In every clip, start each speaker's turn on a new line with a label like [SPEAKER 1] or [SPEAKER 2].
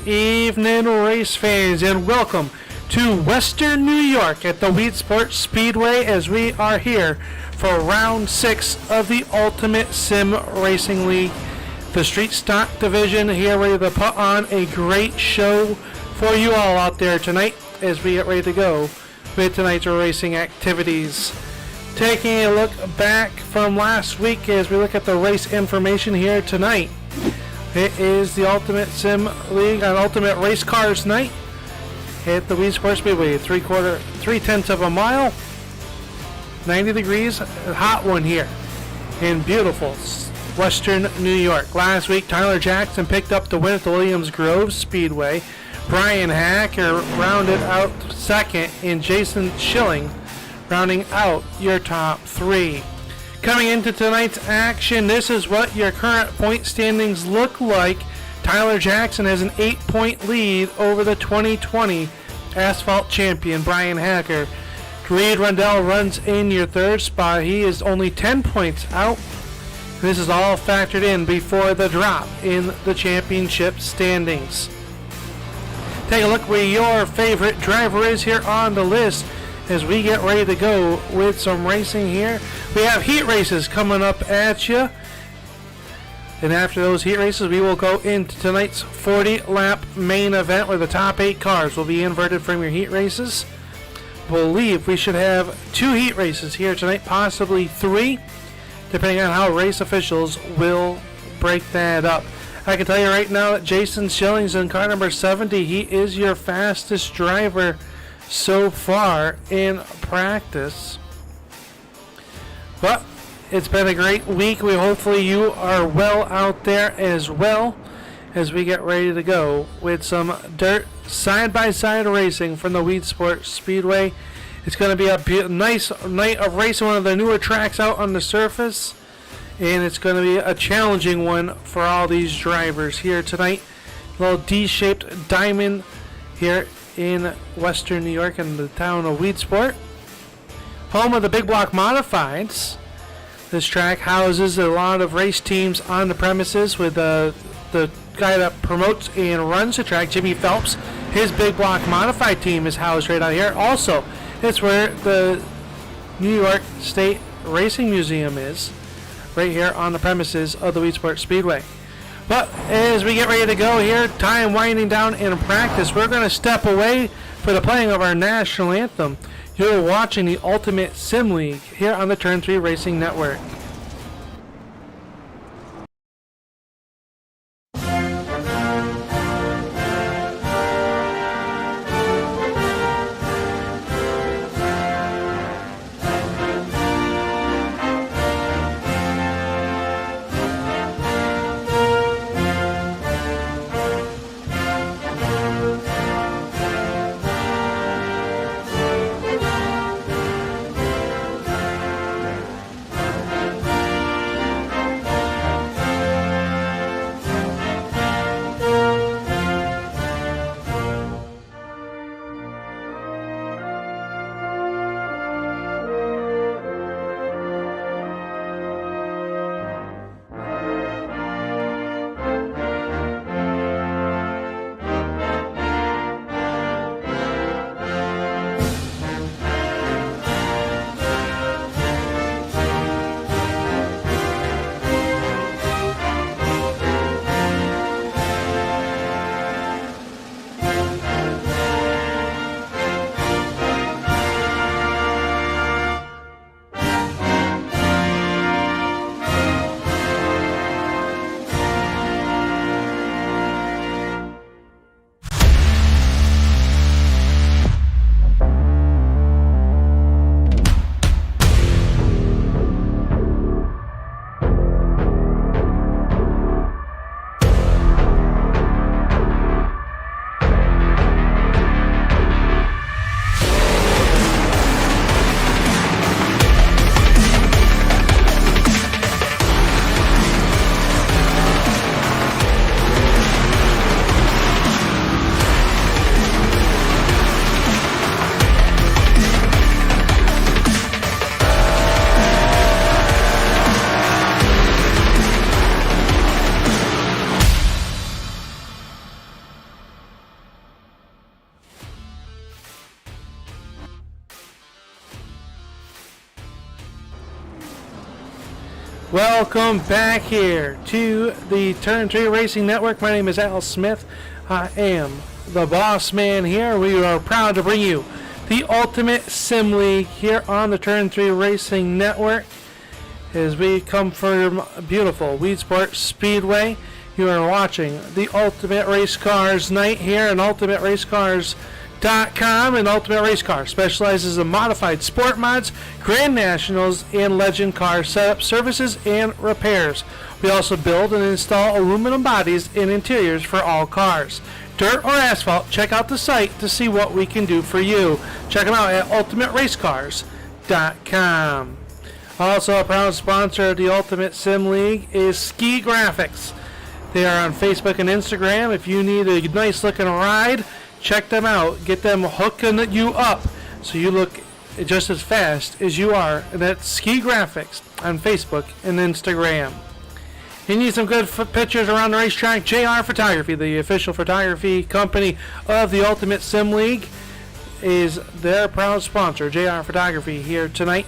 [SPEAKER 1] evening, race fans, and welcome to Western New York at the Weedsport Speedway as we are here for round 6 of the Ultimate Sim Racing League. The Street Stock Division here ready to put on a great show for you all out there tonight as we get ready to go with tonight's racing activities. Taking a look back from last week as we look at the race information here tonight. It is the Ultimate Sim League on Ultimate Race Cars night at the Weedsport Speedway. 3/10 of a mile, 90 degrees, a hot one here in beautiful Western New York. Last week, Tyler Jackson picked up the win at the Williams Grove Speedway. Brian Hacker rounded out second, and Jason Schilling rounding out your top 3. Coming into tonight's action, this is what your current point standings look like. Tyler Jackson has an 8-point lead over the 2020 Asphalt champion, Brian Hacker. Reed Rundell runs in your third spot. He is only 10 points out. This is all factored in before the drop in the championship standings. Take a look where your favorite driver is here on the list as we get ready to go with some racing here. We have heat races coming up at you. And after those heat races, we will go into tonight's 40-lap main event where the top 8 cars will be inverted from your heat races. Believe we should have 2 heat races here tonight, possibly 3, depending on how race officials will break that up. I can tell you right now that Jason Schilling's in car number 70. He is your fastest driver so far in practice. But it's been a great week. Hopefully you are well out there as well as we get ready to go with some dirt side-by-side racing from the Weedsport Speedway. It's going to be a nice night of racing, one of the newer tracks out on the surface, and it's going to be a challenging one for all these drivers here tonight. A little D-shaped diamond here in Western New York in the town of Weedsport, home of the Big Block Modifieds. This track houses a lot of race teams on the premises with the guy that promotes and runs the track, Jimmy Phelps. His Big Block Modified team is housed right out here. Also, it's where the New York State Racing Museum is, right here on the premises of the Weedsport Speedway. But as we get ready to go here, time winding down in practice, we're going to step away for the playing of our national anthem. You're watching the Ultimate Sim League here on the Turn 3 Racing Network. Welcome back here to the Turn 3 Racing Network. My name is Al Smith. I am the boss man here. We are proud to bring you the Ultimate Sim League here on the Turn 3 Racing Network. As we come from beautiful Weedsport Speedway, you are watching the Ultimate Race Cars night here on UltimateRaceCars.com. And Ultimate Race Car specializes in modified sport mods, Grand Nationals, and Legend car setup services and repairs. We also build and install aluminum bodies and interiors for all cars. Dirt or asphalt, check out the site to see what we can do for you. Check them out at UltimateRaceCars.com. Also, a proud sponsor of the Ultimate Sim League is Ski Graphics. They are on Facebook and Instagram. If you need a nice looking ride, check them out. Get them hooking you up so you look just as fast as you are. And that's Ski Graphics on Facebook and Instagram. You need some good pictures around the racetrack. JR Photography, the official photography company of the Ultimate Sim League, is their proud sponsor. JR Photography here tonight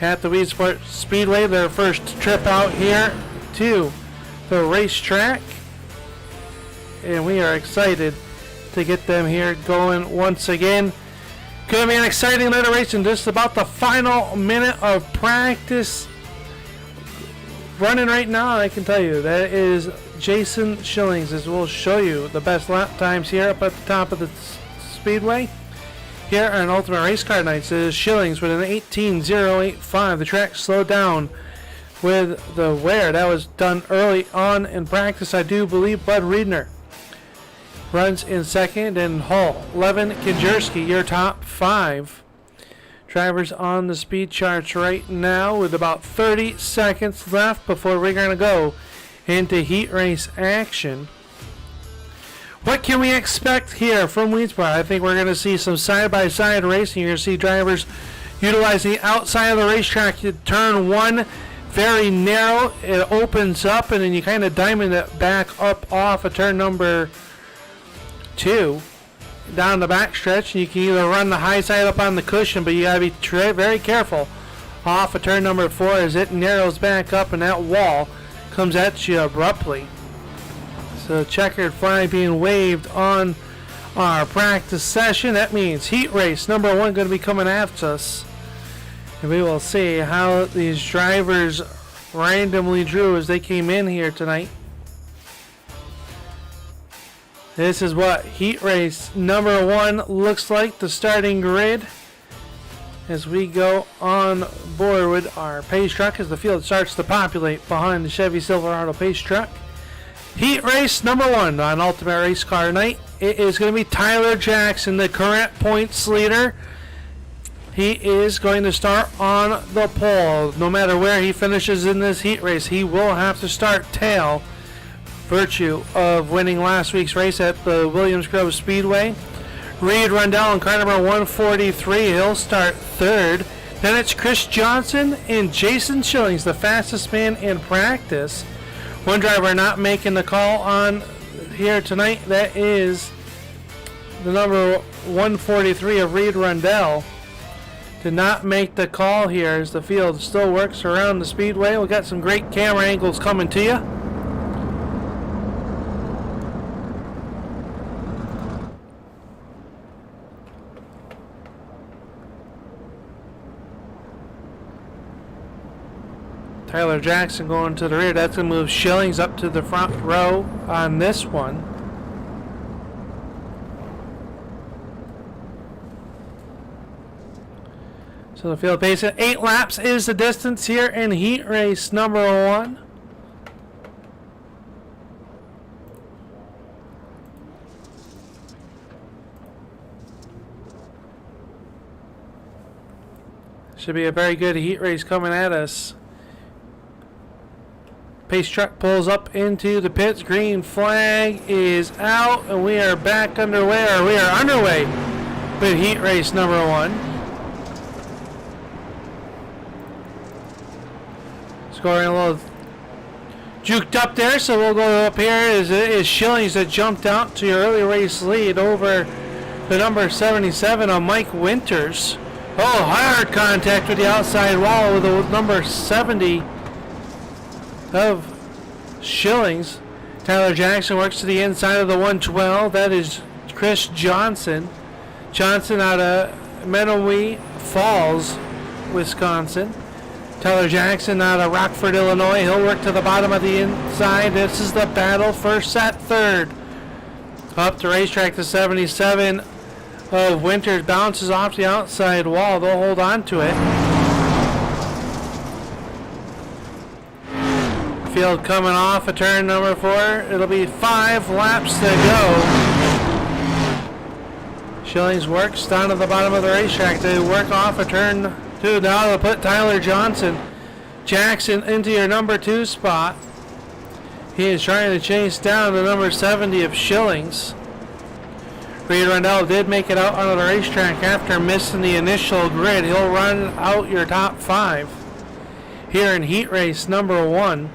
[SPEAKER 1] at the Weedsport Speedway. Their first trip out here to the racetrack. And we are excited to get them here going once again. Going to be an exciting night of racing. Just about the final minute of practice running right now. I can tell you that is Jason Schillings, as we'll show you the best lap times here up at the top of the speedway. Here on Ultimate Race Car Nights is Schillings with an 18.085. The track slowed down with the wear. That was done early on in practice. I do believe Bud Riedner runs in second, and Hull, Levin Kajerski, your top five drivers on the speed charts right now, with about 30 seconds left before we're going to go into heat race action. What can we expect here from Weedsport? I think we're going to see some side-by-side racing. You're going to see drivers utilizing the outside of the racetrack. You turn one very narrow, it opens up, and then you kind of diamond it back up off of turn number 2 down the back stretch, and you can either run the high side up on the cushion, but you got to be very careful off of turn number 4 as it narrows back up and that wall comes at you abruptly. So checkered flag being waved on our practice session. That means heat race number 1 going to be coming after us. And we will see how these drivers randomly drew as they came in here tonight. This is what heat race number 1 looks like, the starting grid, as we go on board with our pace truck as the field starts to populate behind the Chevy Silverado pace truck. Heat race number 1 on Ultimate Race Car Night. It is going to be Tyler Jackson, the current points leader. He is going to start on the pole. No matter where he finishes in this heat race, he will have to start tail, virtue of winning last week's race at the Williams Grove Speedway. Reed Rundell in car number 143. He'll start third. Then it's Chris Johnson and Jason Schillings, the fastest man in practice. One driver not making the call on here tonight. That is the number 143 of Reed Rundell. Did not make the call here as the field still works around the speedway. We've got some great camera angles coming to you. Tyler Jackson going to the rear. That's going to move Schillings up to the front row on this one. So the field pace at 8 laps is the distance here in heat race number 1. Should be a very good heat race coming at us. Pace truck pulls up into the pits. Green flag is out, and we are back underway, or we are underway with heat race number 1. Scoring a little juked up there, so we'll go up here. Is Schillings that jumped out to your early race lead over the number 77 on Mike Winters. Oh, hard contact with the outside wall with the number 70 of Schillings. Tyler Jackson works to the inside of the 112. That is Chris Johnson. Johnson out of Menominee Falls, Wisconsin. Tyler Jackson out of Rockford, Illinois. He'll work to the bottom of the inside. This is the battle for set third. Up the racetrack to 77 of Winters. Bounces off the outside wall. They'll hold on to it. Field coming off of turn number 4. It'll be 5 laps to go. Schillings works down to the bottom of the racetrack. They work off of turn 2. Now they'll put Tyler Jackson into your number 2 spot. He is trying to chase down the number 70 of Schillings. Reed Rundell did make it out onto the racetrack after missing the initial grid. He'll run out your top 5 here in heat race number 1.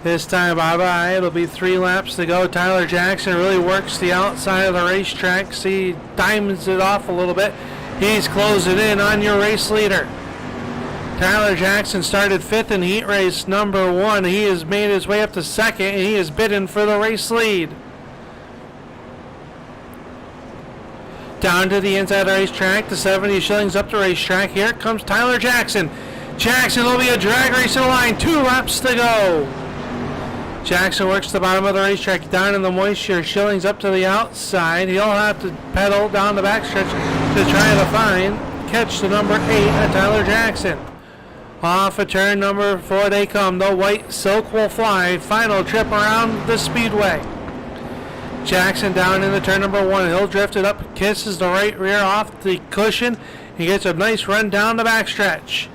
[SPEAKER 1] This time bye-bye. It'll be 3 laps to go. Tyler Jackson really works the outside of the racetrack. See, diamonds it off a little bit. He's closing in on your race leader. Tyler Jackson started 5th in heat race number 1. He has made his way up to 2nd, and he is bidding for the race lead. Down to the inside of the racetrack, the 70 Schillings up the racetrack. Here comes Tyler Jackson. Jackson will be a drag race in the line. 2 laps to go. Jackson works the bottom of the racetrack down in the moisture. Schillings up to the outside. He'll have to pedal down the backstretch to try to catch the number 8 of Tyler Jackson. Off of turn number 4 they come. The white silk will fly. Final trip around the speedway. Jackson down into turn number 1. He'll drift it up, kisses the right rear off the cushion. He gets a nice run down the backstretch.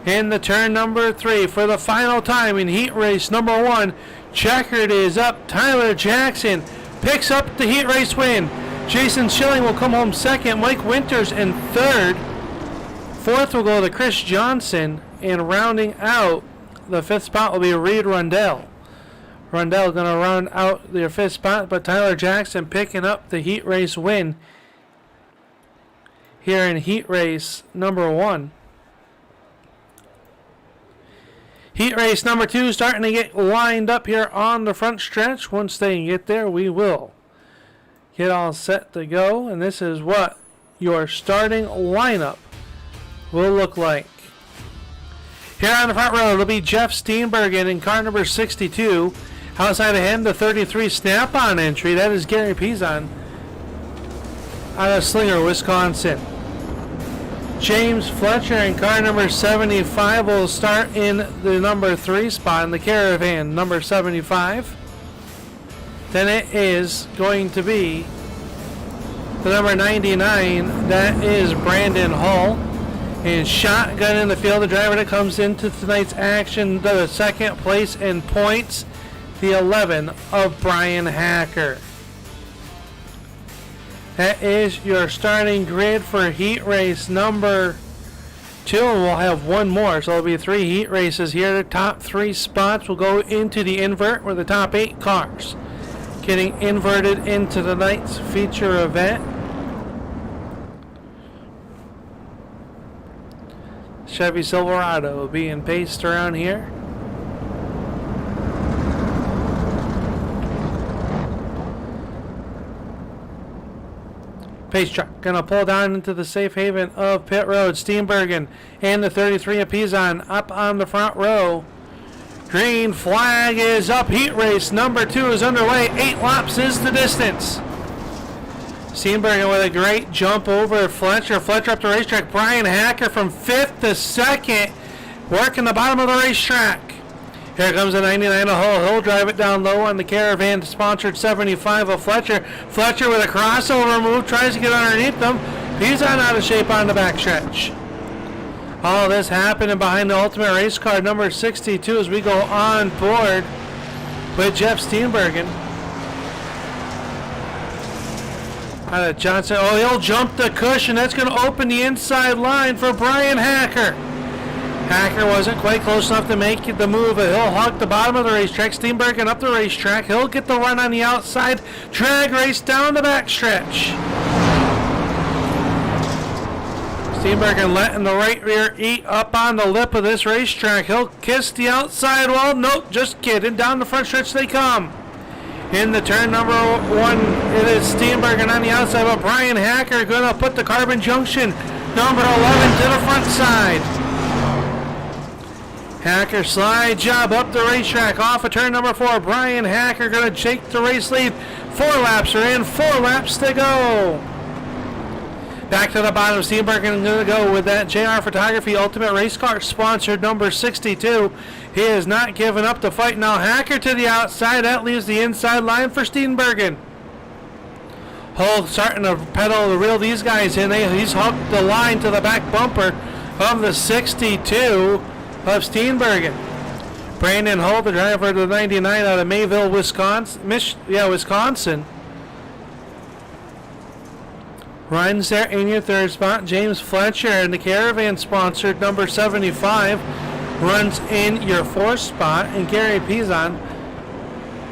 [SPEAKER 1] In the turn number 3 for the final time in heat race number 1. Checkered is up. Tyler Jackson picks up the heat race win. Jason Schilling will come home 2nd. Mike Winters in 3rd. 4th will go to Chris Johnson. And rounding out the 5th spot will be Reed Rundell. Rundell going to round out their 5th spot, but Tyler Jackson picking up the heat race win here in heat race number 1. Heat race number 2 starting to get lined up here on the front stretch. Once they get there, we will get all set to go. And this is what your starting lineup will look like. Here on the front row, it'll be Jeff Steenbergen in car number 62. Outside of him, the 33 Snap-on entry. That is Gary Pizon out of Slinger, Wisconsin. James Fletcher in car number 75 will start in the number 3 spot in the Caravan, number 75. Then it is going to be the number 99. That is Brandon Hall. And shotgun in the field, the driver that comes into tonight's action, the 2nd place in points, the 11 of Brian Hacker. That is your starting grid for heat race number 2, and we'll have one more, so there'll be 3 heat races here. The top 3 spots will go into the invert, where the top 8 cars getting inverted into tonight's feature event. Chevy Silverado being paced around here. Pace truck gonna pull down into the safe haven of pit road. Steenbergen and the 33 of Pizon up on the front row. Green flag is up. Heat race number 2 is underway. 8 laps is the distance. Steenbergen with a great jump over Fletcher. Fletcher up the racetrack. Brian Hacker from 5th to 2nd. Working the bottom of the racetrack. Here comes the 99 of Hull. He'll drive it down low on the Caravan sponsored 75 of Fletcher. Fletcher with a crossover move. Tries to get underneath them. He's out of shape on the backstretch. All this happening behind the Ultimate Race Car number 62 as we go on board with Jeff Steenbergen. Out of Johnson. Oh, he'll jump the cushion. That's going to open the inside line for Brian Hacker. Hacker wasn't quite close enough to make the move, but he'll hug the bottom of the racetrack. Steenbergen up the racetrack. He'll get the run on the outside. Drag race down the backstretch. Steenbergen letting the right rear eat up on the lip of this racetrack. He'll kiss the outside wall. Nope, just kidding. Down the front stretch they come. In the turn number 1, it is Steenbergen on the outside, but Brian Hacker going to put the carbon junction number 11 to the front side. Hacker slide job up the racetrack off of turn number 4. Brian Hacker going to take the race lead. 4 laps are in, 4 laps to go. Back to the bottom, Steenbergen going to go with that JR Photography Ultimate Race Car sponsored number 62. He has not given up the fight. Now Hacker to the outside. That leaves the inside line for Steenbergen. Hull starting to pedal to reel these guys in. He's hooked the line to the back bumper of the 62 of Steenbergen. Brandon Hull, the driver of the 99 out of Mayville, Wisconsin. Runs there in your third spot. James Fletcher in the Caravan sponsored number 75 runs in your fourth spot, and Gary Pizon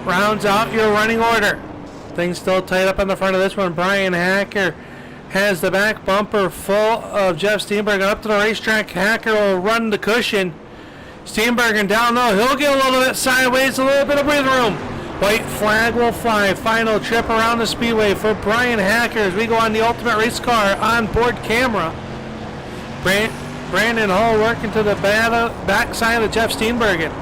[SPEAKER 1] rounds out your running order. Things still tight up on the front of this one. Brian Hacker has the back bumper full of Jeff Steenbergen. Up to the racetrack, Hacker will run the cushion. Steenbergen down low. He'll get a little bit sideways, a little bit of breathing room. White flag will fly. Final trip around the speedway for Brian Hacker as we go on the Ultimate Race Car on-board camera. Brandon Hull working to the backside of Jeff Steenbergen.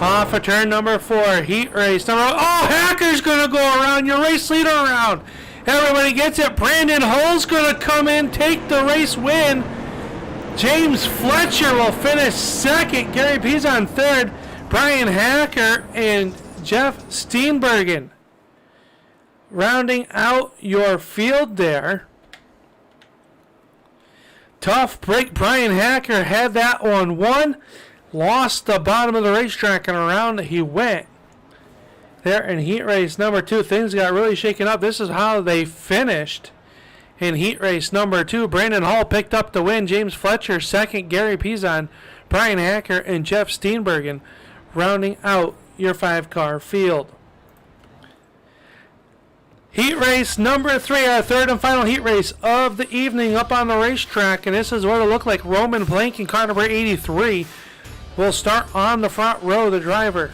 [SPEAKER 1] Off of turn number 4, heat race number. Oh, Hacker's going to go around your race leader around. Everybody gets it. Brandon Hull's going to come in, take the race win. James Fletcher will finish second. Gary Pizon third. Brian Hacker and Jeff Steenbergen rounding out your field there. Tough break. Brian Hacker had that one won. Lost the bottom of the racetrack and around he went. There in heat race number 2, things got really shaken up. This is how they finished in heat race number 2. Brandon Hull picked up the win. James Fletcher second. Gary Pizon, Brian Hacker, and Jeff Steenbergen rounding out your 5-car field. Heat race number 3, our third and final heat race of the evening up on the racetrack. And this is what it'll look like. Roman Plank in car number 83 will start on the front row. The driver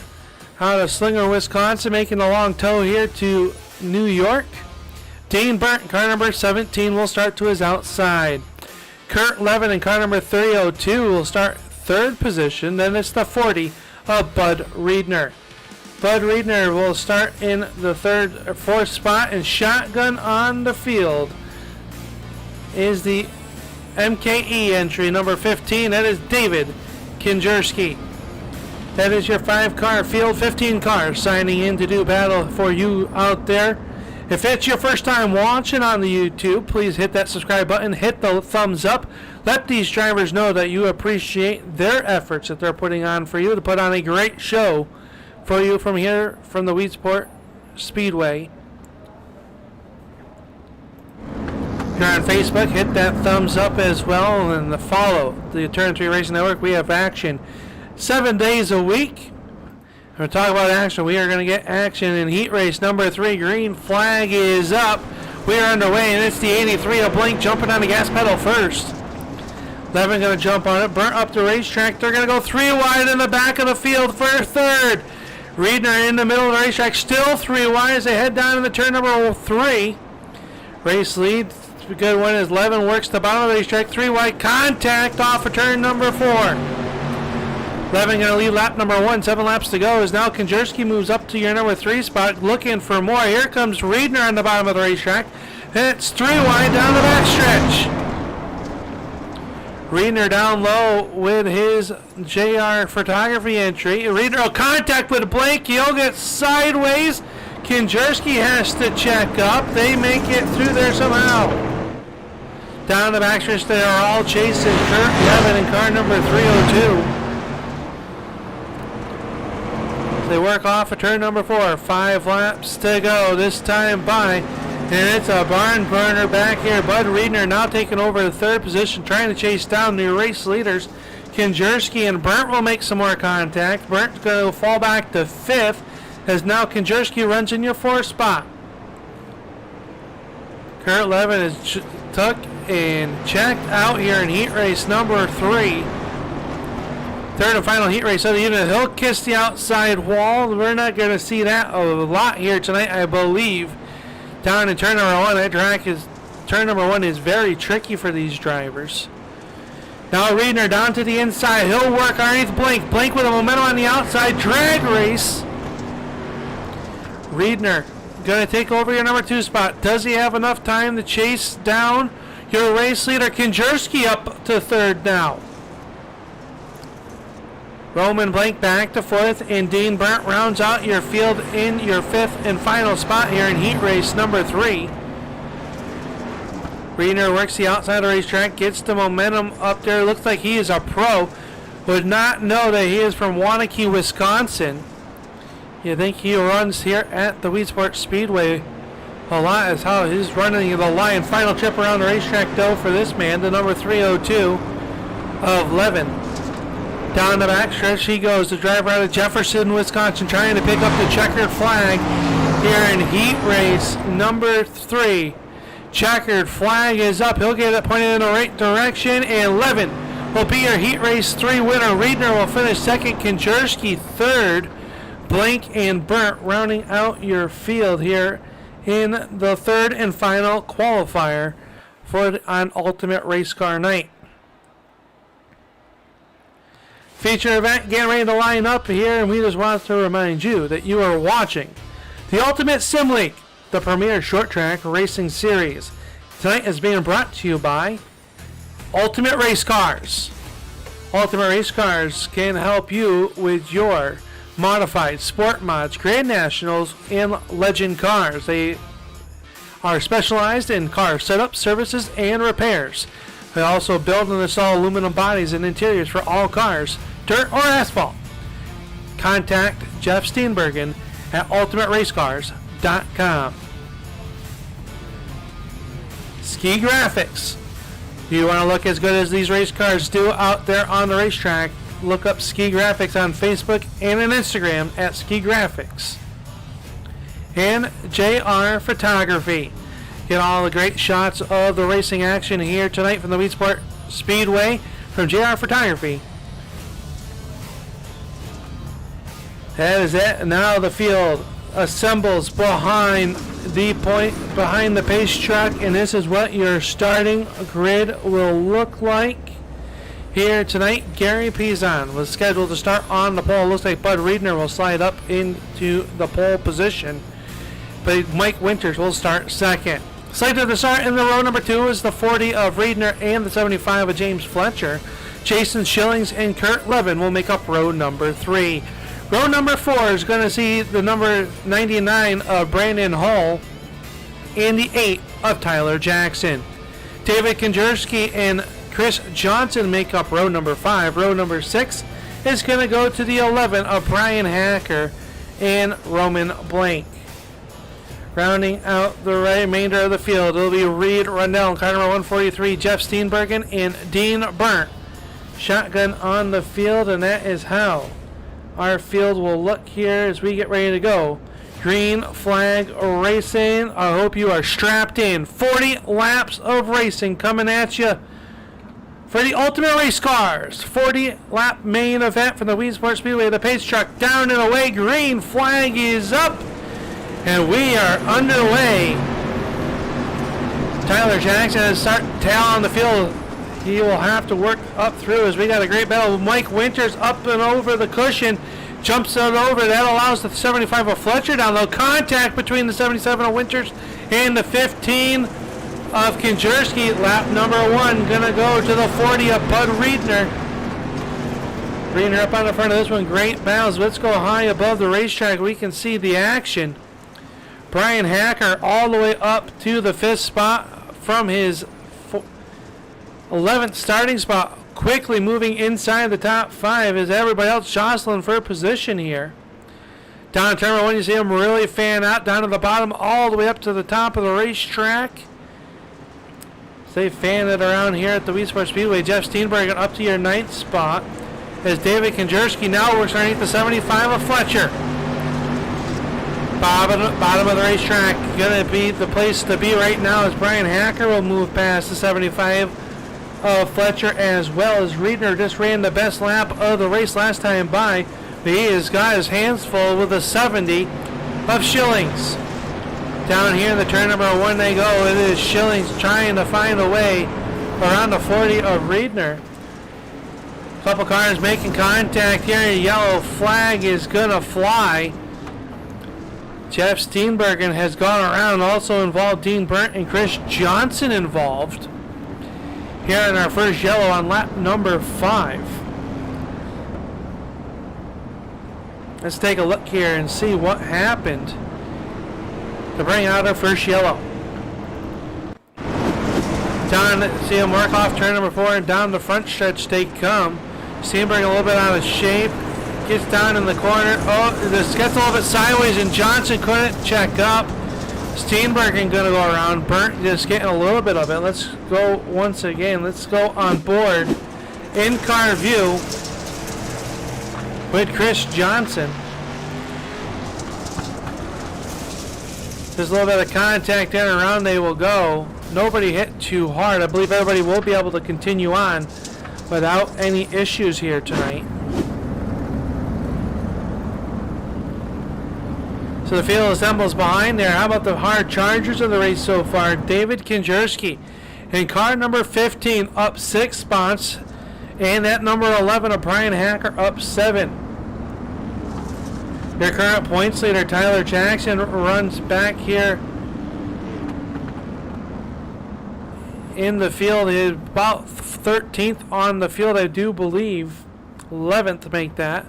[SPEAKER 1] out of Slinger, Wisconsin, making the long tow here to New York. Dane Burnt in car number 17 will start to his outside. Kurt Levin in car number 302 will start third position. Then it's the 40 of Bud Riedner. Bud Riedner will start in the fourth spot, and shotgun on the field is the MKE entry number 15. That is David Kinjerski. That is your 5-car field, 15 cars signing in to do battle for you out there. If it's your first time watching on the YouTube, please hit that subscribe button, hit the thumbs up. Let these drivers know that you appreciate their efforts that they're putting on for you to put on a great show for you from here, from the Weedsport Speedway. If you're on Facebook, hit that thumbs up as well, and the follow the Turn 3 Racing Network. We have action 7 days a week. We're talking about action. We are going to get action in heat race number 3. Green flag is up. We are underway, and it's the 83 of Blink jumping on the gas pedal first. Levin going to jump on it. Burnt up the racetrack. They're going to go 3 wide in the back of the field for third. Riedner in the middle of the racetrack, still 3 wide as they head down in the turn number 3. Race lead, a good one as Levin works the bottom of the racetrack. 3 wide contact off of turn number 4. Levin going to lead lap number 1. 7 laps to go as now Kinjerski moves up to your number 3 spot looking for more. Here comes Riedner on the bottom of the racetrack. It's 3 wide down the backstretch. Riedner down low with his JR Photography entry. Riedner will contact with Blake. He'll get sideways. Kinjerski has to check up. They make it through there somehow. Down the backstretch, they are all chasing Kurt Levin in car number 302. They work off of turn number 4. 5 laps to go. This time by. And it's a barn burner back here. Bud Riedner now taking over the third position, trying to chase down the race leaders. Kinjerski and Burnt will make some more contact. Burnt's going to fall back to 5th as now Kinjerski runs in your 4th spot. Kurt Levin is and checked out here in heat race number 3. Third and final heat race of the evening. He'll kiss the outside wall. We're not going to see that a lot here tonight, I believe. Down in turn number 1. That track is, turn number 1 is very tricky for these drivers. Now Riedner down to the inside. He'll work underneath Blank. Blank with a momentum on the outside. Drag race. Riedner going to take over your number 2 spot. Does he have enough time to chase down your race leader? Konjerski up to 3rd now. Roman Blank back to 4th, and Dean Burnt rounds out your field in your 5th and final spot here in heat race number 3. Riedner works the outside of the racetrack, gets the momentum up there. Looks like he is a pro. Would not know that he is from Waunakee, Wisconsin. You think he runs here at the Weedsport Speedway a lot, is how he's running the line. Final trip around the racetrack though for this man, the number 302 of Levin. Down the backstretch he goes, the driver out of Jefferson, Wisconsin, trying to pick up the checkered flag here in heat race number 3. Checkered flag is up. He'll get it pointed in the right direction, and Levin will be your heat race 3 winner. Riedner will finish 2nd, Konjerski 3rd. Blank and Burnt rounding out your field here in the 3rd and final qualifier for on Ultimate Race Car Night. Feature event getting ready to line up here, and we just want to remind you that you are watching the Ultimate Sim League, the premier short track racing series. Tonight is being brought to you by Ultimate Race Cars. Ultimate Race Cars can help you with your modified sport mods, Grand Nationals, and Legend cars. They are specialized in car setup, services, and repairs. They also build and install aluminum bodies and interiors for all cars, dirt or asphalt. Contact Jeff Steenbergen at ultimateracecars.com. Ski Graphics. You want to look as good as these race cars do out there on the racetrack? Look up Ski Graphics on Facebook and on Instagram at Ski Graphics. And JR Photography. Get all the great shots of the racing action here tonight from the Weedsport Speedway from JR Photography. That is it. Now the field assembles behind the pace truck, and this is what your starting grid will look like here tonight. Gary Pizon was scheduled to start on the pole. Looks like Bud Riedner will slide up into the pole position, but Mike Winters will start 2nd. Slated to start in the row number 2 is the 40 of Riedner and the 75 of James Fletcher. Jason Schillings and Kurt Levin will make up row number 3. Row number 4 is going to see the number 99 of Brandon Hull and the 8 of Tyler Jackson. David Konjerski and Chris Johnson make up row number 5. Row number 6 is going to go to the 11 of Brian Hacker and Roman Blank. Rounding out the remainder of the field, it'll be Reed Rundell, car number 143, Jeff Steenbergen, and Dean Burnt. Shotgun on the field, and that is how our field will look here as we get ready to go. Green flag racing. I hope you are strapped in. 40 laps of racing coming at you for the Ultimate Race Cars. 40 lap main event from the Weedsport Speedway. The pace truck down and away. Green flag is up. And we are underway. Tyler Jackson has started tail on the field. He will have to work up through as we got a great battle. Mike Winters up and over the cushion. Jumps it over. That allows the 75 of Fletcher down low. Contact between the 77 of Winters and the 15 of Konjerski. Lap number 1 going to go to the 40 of Bud Riedner. Riedner up on the front of this one. Great battles. Let's go high above the racetrack. We can see the action. Brian Hacker all the way up to the 5th spot from his 11th starting spot, quickly moving inside the top 5 as everybody else jostling for position here. Down turn 1, you see him really fan out down to the bottom all the way up to the top of the racetrack. So they fan it around here at the Weedsport Speedway. Jeff Steenbergen up to your 9th spot as David Konjerski now works underneath the 75 of Fletcher. Bottom of the racetrack, gonna be the place to be right now as Brian Hacker will move past the 75 of Fletcher, as well as Reedner just ran the best lap of the race last time by. But he has got his hands full with a 70 of Schillings. Down here in the turn number 1 they go. It is Schillings trying to find a way around the 40 of Reedner. Couple cars making contact here. Yellow flag is gonna fly. Jeff Steenbergen has gone around, also involved Dean Burnt and Chris Johnson involved. Here in our first yellow on lap number 5. Let's take a look here and see what happened to bring out our first yellow. Down, see him work off turn number 4 and down the front stretch they come. Steenbergen a little bit out of shape. Gets down in the corner. Oh, this gets a little bit sideways and Johnson couldn't check up. Steenbergen gonna go around. Burnt just getting a little bit of it. Let's go once again. Let's go on board. In-car view with Chris Johnson. There's a little bit of contact in and around they will go. Nobody hit too hard. I believe everybody will be able to continue on without any issues here tonight. So the field assembles behind there. How about the hard chargers of the race so far? David Kinjerski in car number 15 up 6 spots. And that number 11 of Brian Hacker up 7. Your current points leader Tyler Jackson runs back here in the field. He is about 13th on the field, I do believe. 11th to make that.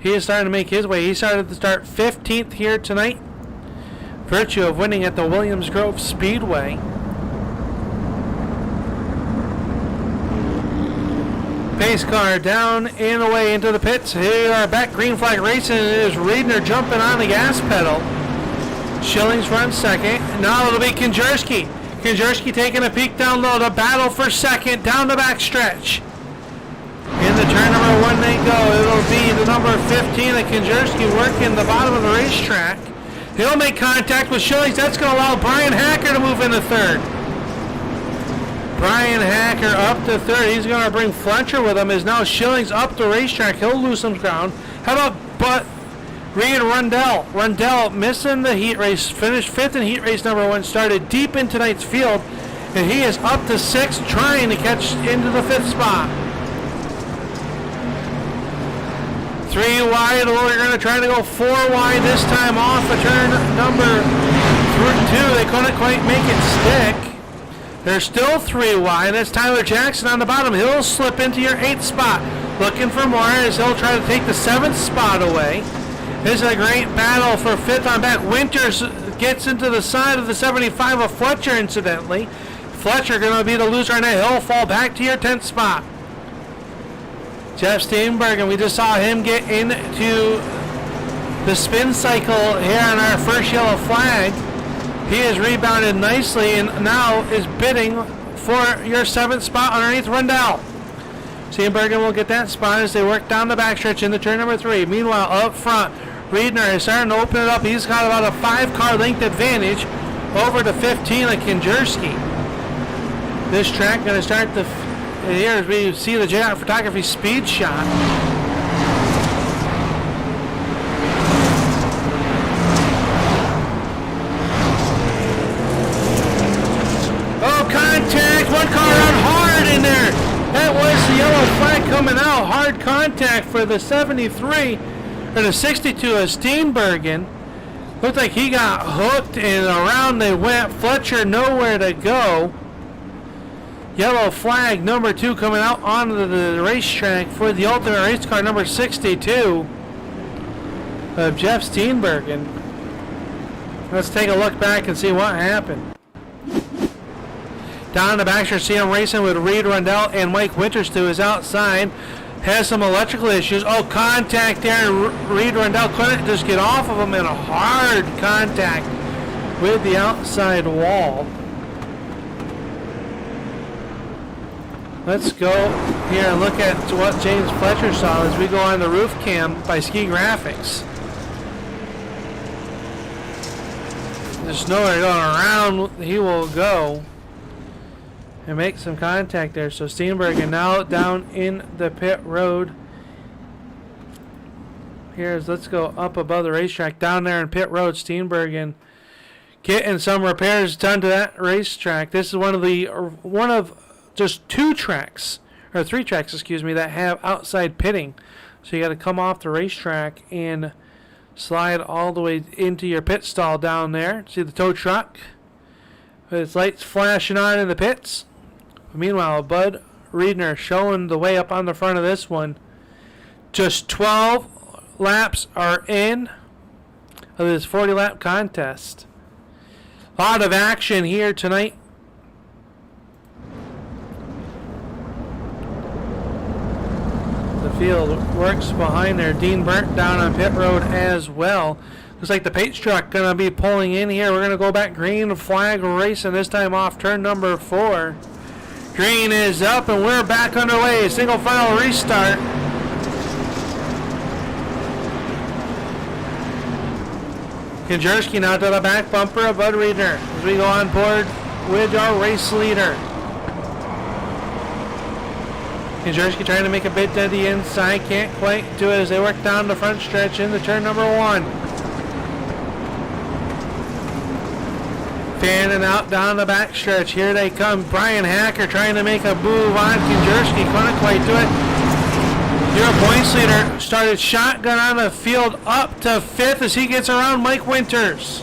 [SPEAKER 1] He is starting to make his way. He started to start 15th here tonight. Virtue of winning at the Williams Grove Speedway. Pace car down and away into the pits. Here are back. Green flag racing. It is Reedner jumping on the gas pedal. Schillings runs second. Now it'll be Kinjerski. Kinjerski taking a peek down low to battle for second down the back stretch. In the turn number 1 they go. It'll be the number 15 of Kinjerski working the bottom of the racetrack. He'll make contact with Schillings. That's going to allow Brian Hacker to move into third. Brian Hacker up to third. He's going to bring Fletcher with him. Is now Schillings up the racetrack. He'll lose some ground. How about Reed Rundell? Rundell missing the heat race. Finished 5th in heat race number 1. Started deep in tonight's field. And he is up to 6th trying to catch into the 5th spot. 3 wide. We're going to try to go 4 wide this time off a turn number 2. They couldn't quite make it stick. They're still 3 wide. That's Tyler Jackson on the bottom. He'll slip into your 8th spot. Looking for more as he'll try to take the 7th spot away. This is a great battle for 5th on back. Winters gets into the side of the 75 of Fletcher, incidentally. Fletcher going to be the loser on that. He'll fall back to your 10th spot. Jeff Steenbergen, we just saw him get into the spin cycle here on our first yellow flag. He has rebounded nicely and now is bidding for your 7th spot underneath Rundell. Steenbergen will get that spot as they work down the backstretch into turn number 3. Meanwhile, up front, Reedner is starting to open it up. He's got about a 5-car length advantage over to 15 of Kinjerski. This track going to start the... Here as we see the JR Photography speed shot. Oh, contact! 1 car out hard in there. That was the yellow flag coming out. Hard contact for the 73 or the 62 of Steenbergen. Looked like he got hooked and around they went. Fletcher nowhere to go. Yellow flag number 2 coming out onto the racetrack for the ultimate race car number 62 of Jeff Steenbergen. Let's take a look back and see what happened. Down the backstretch, see him racing with Reed Rundell and Mike Winters to his outside. Has some electrical issues. Oh, contact there. Reed Rundell couldn't just get off of him in a hard contact with the outside wall. Let's go here and look at what James Fletcher saw as we go on the roof cam by Ski Graphics. There's nowhere going around. He will go and make some contact there. So Steenbergen now down in the pit road. Let's go up above the racetrack. Down there in pit road, Steenbergen getting some repairs done to that racetrack. This is one of just 2 tracks, or 3 tracks, excuse me, that have outside pitting. So you got to come off the racetrack and slide all the way into your pit stall down there. See the tow truck with its lights flashing on in the pits. Meanwhile, Bud Riedner showing the way up on the front of this one. Just 12 laps are in of this 40-lap contest. A lot of action here tonight. The field works behind there. Dean Burnt down on pit road as well. Looks like the pace truck going to be pulling in here. We're going to go back green flag racing, this time off turn number 4. Green is up and we're back underway. Single file restart. Kędzierski now to the back bumper of Bud Riedner as we go on board with our race leader. Kędzierski trying to make a bid to the inside, can't quite do it as they work down the front stretch into turn number 1. Fanning out down the back stretch. Here they come. Brian Hacker trying to make a move on Kędzierski, couldn't quite do it. Your points leader started shotgun on the field up to 5th as he gets around Mike Winters.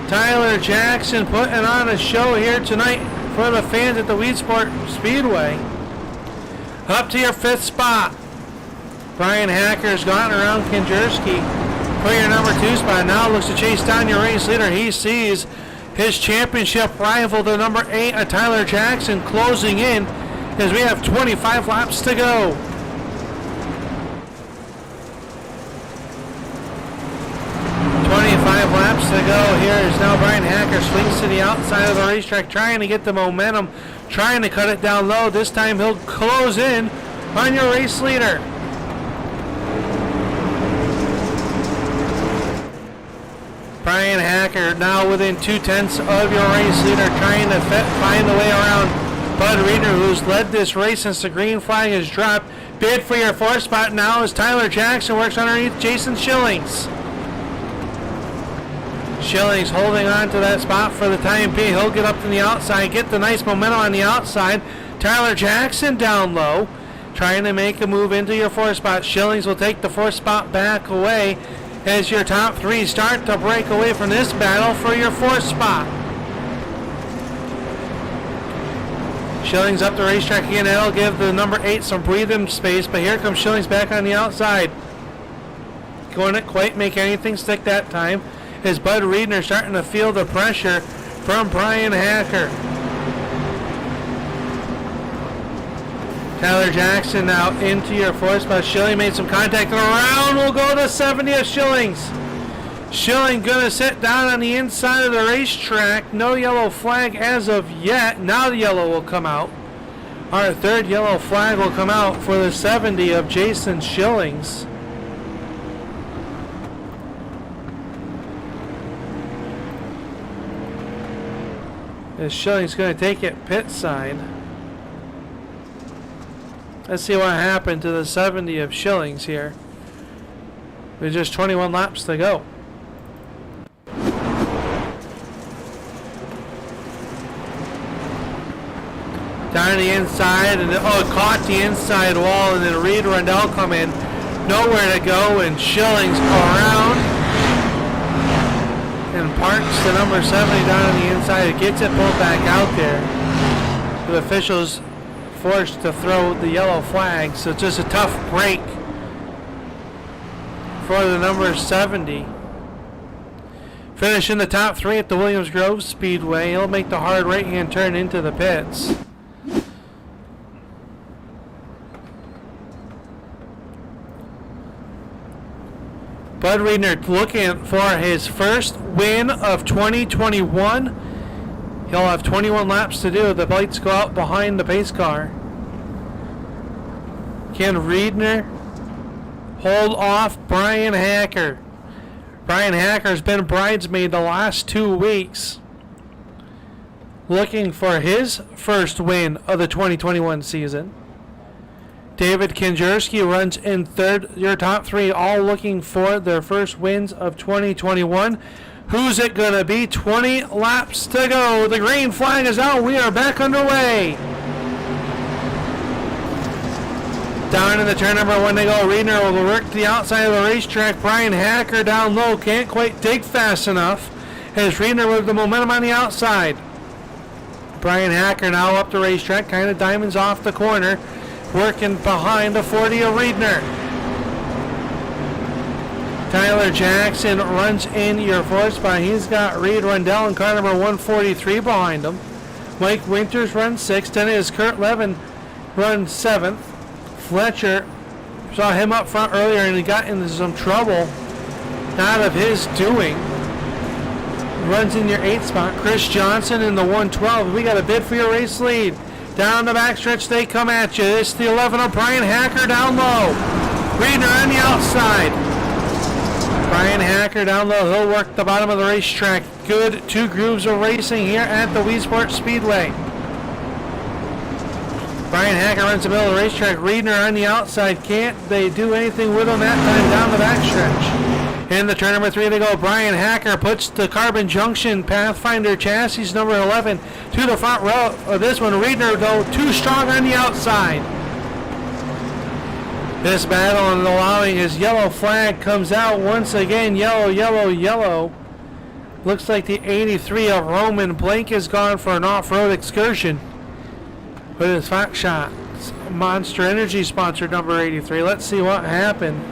[SPEAKER 1] Tyler Jackson putting on a show here tonight for the fans at the Weedsport Speedway. Up to your 5th spot. Brian Hacker's gotten around Kędzierski for your number 2 spot. Now looks to chase down your race leader. He sees his championship rival, the number 8, Tyler Jackson, closing in as we have 25 laps to go. 25 laps to go. Here is now Brian Hacker, swings to the outside of the racetrack, trying to get the momentum, trying to cut it down low. This time he'll close in on your race leader. Brian Hacker now within 2/10 of your race leader, trying to find a way around Bud Riedner, who's led this race since the green flag has dropped. Bid for your 4th spot now as Tyler Jackson works underneath Jason Schillings. Schillings holding on to that spot for the time being. He'll get up to the outside, get the nice momentum on the outside. Tyler Jackson down low, trying to make a move into your 4th spot. Schillings will take the 4th spot back away as your top 3 start to break away from this battle for your 4th spot. Schillings up the racetrack again. That'll give the number 8 some breathing space, but here comes Schillings back on the outside. Couldn't quite make anything stick that time as Bud Riedner starting to feel the pressure from Brian Hacker. Tyler Jackson now into your 4th spot. Schilling made some contact and around will go to 70 of Schillings. Schilling gonna sit down on the inside of the racetrack. No yellow flag as of yet. Now the yellow will come out. Our 3rd yellow flag will come out for the 70 of Jason Schillings. As Schilling's going to take it pit side. Let's see what happened to the 70 of Schillings here. With just 21 laps to go. Down the inside, and caught the inside wall, and then Reed Rundell come in. Nowhere to go, and Schillings around. And parks the number 70 down on the inside. It gets it pulled back out there. The officials forced to throw the yellow flag, so it's just a tough break for the number 70. Finish in the top 3 at the Williams Grove Speedway. He'll make the hard right-hand turn into the pits. Bud Riedner looking for his first win of 2021. He'll have 21 laps to do. The lights go out behind the pace car. Can Riedner hold off Brian Hacker? Brian Hacker's been bridesmaid the last 2 weeks, looking for his first win of the 2021 season. David Kinjerski runs in third. Your top 3 all looking for their first wins of 2021. Who's it going to be? 20 laps to go. The green flag is out. We are back underway. Down in the turn number 1 they go. Riedner will work to the outside of the racetrack. Brian Hacker down low. Can't quite dig fast enough as Riedner with the momentum on the outside. Brian Hacker now up the racetrack. Kind of diamonds off the corner. Working behind the 40 of Riedner. Tyler Jackson runs in your 4th spot. He's got Reed Rundell and car number 143 behind him. Mike Winters runs 6th. Then is Kurt Levin runs 7th. Fletcher, saw him up front earlier and he got into some trouble. Not of his doing. Runs in your 8th spot. Chris Johnson in the 112. We got a bid for your race lead. Down the backstretch they come at you. It's the 11 of Brian Hacker down low. Riedner on the outside. Brian Hacker down low. He'll work the bottom of the racetrack. Good 2 grooves of racing here at the Weedsport Speedway. Brian Hacker runs the middle of the racetrack. Riedner on the outside. Can't they do anything with him that time down the backstretch? In the turn number 3 they go. Brian Hacker puts the Carbon Junction Pathfinder chassis number 11 to the front row of this one. Riedner though too strong on the outside. This battle and allowing his yellow flag comes out once again. Yellow, yellow, yellow. Looks like the 83 of Roman Blank is gone for an off-road excursion. But his Fox Shots Monster Energy sponsored number 83. Let's see what happened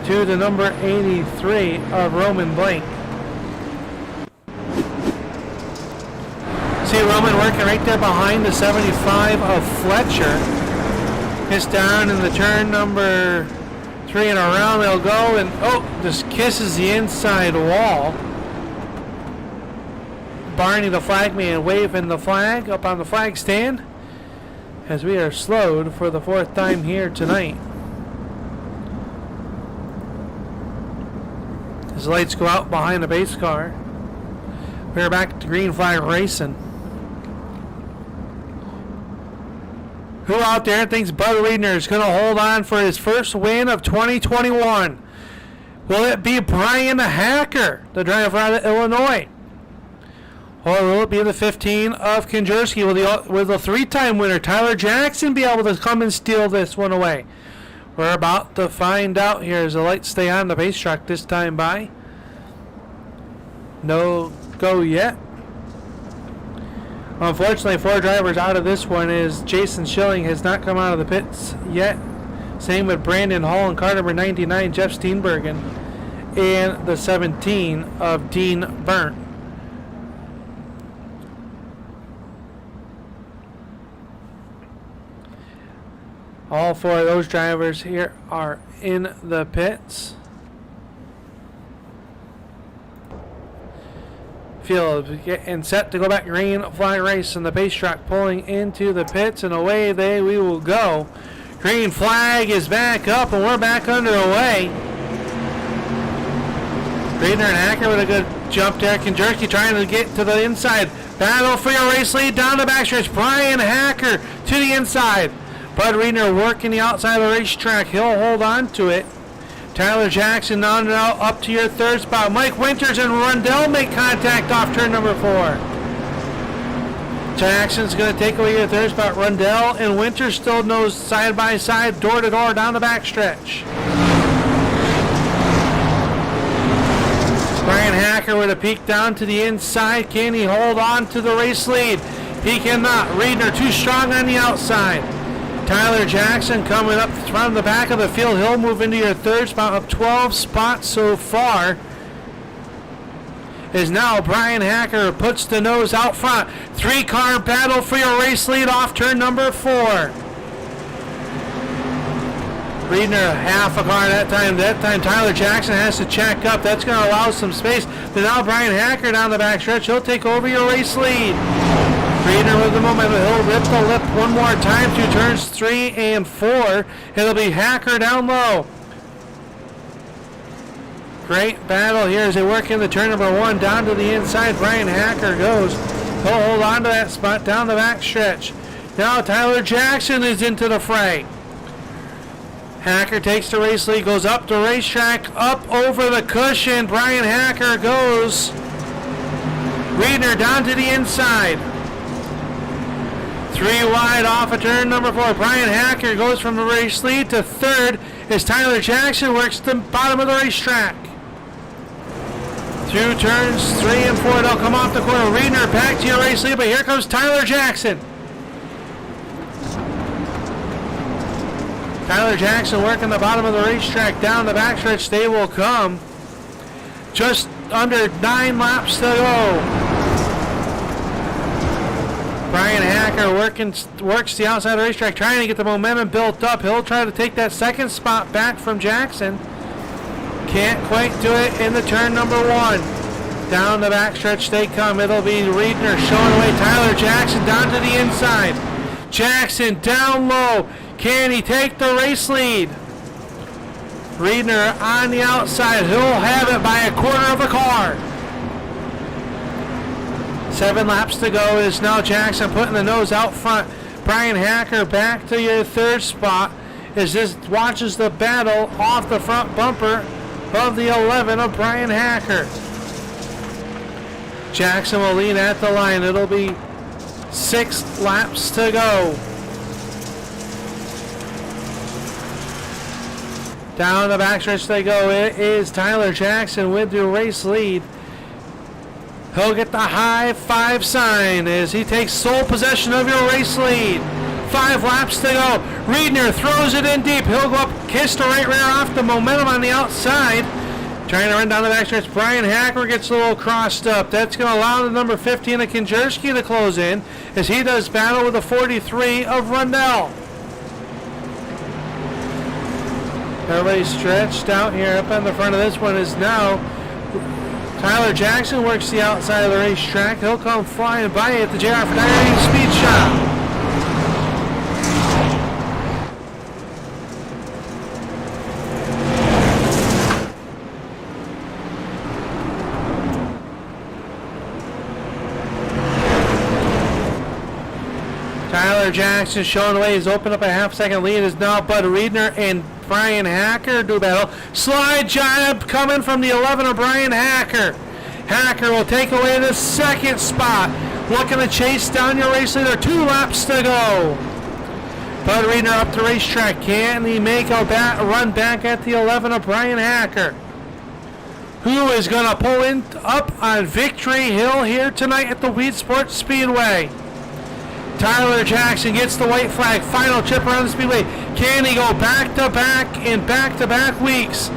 [SPEAKER 1] to the number 83 of Roman Blank. See Roman working right there behind the 75 of Fletcher. It's down in the turn number 3 and around they'll go and just kisses the inside wall. Barney the flagman waving the flag up on the flag stand as we are slowed for the 4th time here tonight. As the lights go out behind the base car, we're back to green flag racing. Who out there thinks Bud Riedner is going to hold on for his first win of 2021? Will it be Brian Hacker, the driver out of Illinois? Or will it be the 15 of Kinjerski? Will the 3-time winner Tyler Jackson be able to come and steal this one away? We're about to find out here as the lights stay on the base track this time by. No go yet. Unfortunately, 4 drivers out of this one is Jason Schilling has not come out of the pits yet. Same with Brandon Hall and car number 99, Jeff Steenbergen, and the 17 of Dean Burnt. All 4 of those drivers here are in the pits. Field getting set to go back green flag race and the pace track pulling into the pits and away we will go. Green flag is back up and we're back underway. Riedner and Hacker with a good jump there. Kinjerski trying to get to the inside. Battle for your race lead down the backstretch. Brian Hacker to the inside. Bud Riedner working the outside of the racetrack. He'll hold on to it. Tyler Jackson on and out up to your 3rd spot. Mike Winters and Rundell make contact off turn number 4. Jackson's going to take away your 3rd spot. Rundell and Winters still nose side by side, door to door down the backstretch. Brian Hacker with a peek down to the inside. Can he hold on to the race lead? He cannot. Riedner too strong on the outside. Tyler Jackson coming up from the back of the field. He'll move into your 3rd spot of 12 spots so far. Is now Brian Hacker puts the nose out front. 3-car battle for your race lead off turn number 4. Riedner half a car that time. That time Tyler Jackson has to check up. That's going to allow some space. But now Brian Hacker down the backstretch. He'll take over your race lead. Riedner with the momentum. He'll rip the lip one more time through turns 3 and 4. It'll be Hacker down low. Great battle here as they work in the turn number 1 down to the inside. Brian Hacker goes. He'll hold on to that spot down the back stretch. Now Tyler Jackson is into the fray. Hacker takes the race lead, goes up the racetrack, up over the cushion. Brian Hacker goes. Reedner down to the inside. 3 wide off of turn number 4. Brian Hacker goes from the race lead to 3rd as Tyler Jackson works the bottom of the racetrack. Through turns 3 and 4, they'll come off the corner. Reedner back to your race lead, but here comes Tyler Jackson. Tyler Jackson working the bottom of the racetrack down the backstretch. They will come. Just under 9 laps to go. Brian Hacker works the outside of the racetrack, trying to get the momentum built up. He'll try to take that 2nd spot back from Jackson. Can't quite do it in the turn number 1. Down the backstretch they come. It'll be Reedner showing away Tyler Jackson down to the inside. Jackson down low. Can he take the race lead? Reedner on the outside. He'll have it by a quarter of a car. 7 laps to go is now Jackson putting the nose out front. Brian Hacker back to your 3rd spot as this watches the battle off the front bumper of the 11 of Brian Hacker. Jackson will lead at the line. It'll be 6 laps to go. Down the backstretch they go. It is Tyler Jackson with the race lead. He'll get the high 5 sign as he takes sole possession of your race lead. 5 laps to go. Reedner throws it in deep. He'll go up, kiss the right rear off the momentum on the outside. Trying to run down the backstretch. Brian Hacker gets a little crossed up. That's going to allow the number 15 of Konjerski to close in as he does battle with the 43 of Rundell. Everybody's stretched out here. Up on the front of this one is now Tyler Jackson works the outside of the racetrack. He'll come flying by at the JR Federating Speed Shop. Tyler Jackson showing away. He's opened up a half-second lead. Is now Bud Reedner and Brian Hacker do battle. Slide job coming from the 11 of Brian Hacker. Hacker will take away the 2nd spot. Looking to chase down your race leader. 2 laps to go. Bud Reedner up the racetrack. Can he make a run back at the 11 of Brian Hacker? Who is going to pull in up on Victory Hill here tonight at the Weedsport Speedway? Tyler Jackson gets the white flag. Final trip around the speedway. Can he go back-to-back in back-to-back weeks?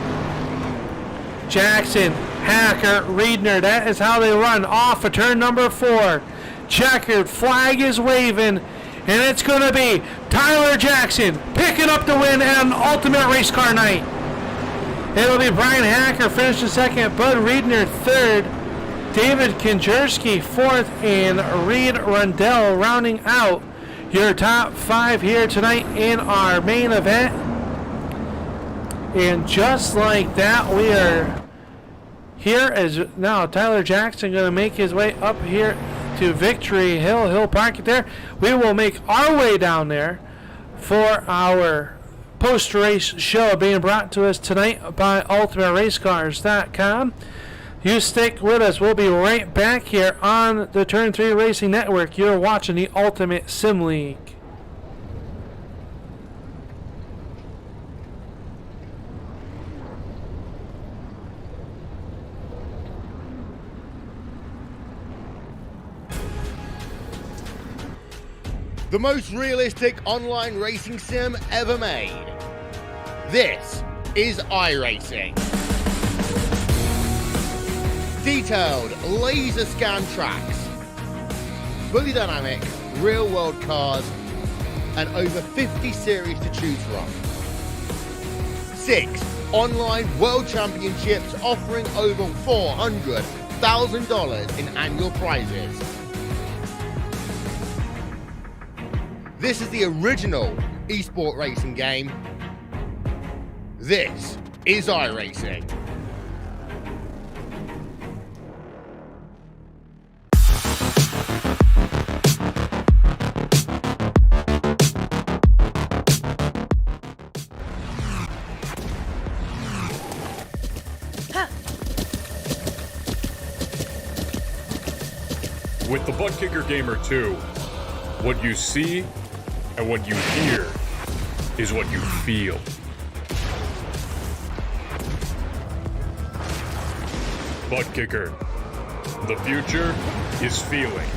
[SPEAKER 1] Jackson, Hacker, Reedner. That is how they run off of turn number 4. Checkered flag is waving, and it's going to be Tyler Jackson picking up the win at an ultimate race car night. It'll be Brian Hacker finishing 2nd, Bud Reedner 3rd. David Konjerski 4th, and Reed Rundell rounding out your top 5 here tonight in our main event. And just like that, we are here as now Tyler Jackson going to make his way up here to Victory Hill. He'll park it there. We will make our way down there for our post-race show being brought to us tonight by UltimateRaceCars.com. You stick with us. We'll be right back here on the Turn 3 Racing Network. You're watching the Ultimate Sim League.
[SPEAKER 2] The most realistic online racing sim ever made. This is iRacing. Detailed laser scan tracks, fully dynamic real world cars, and over 50 series to choose from. 6 online world championships offering over $400,000 in annual prizes. This is the original eSport racing game. This is iRacing.
[SPEAKER 3] With the Butt Kicker Gamer 2, what you see and what you hear is what you feel. Butt Kicker. The future is feeling.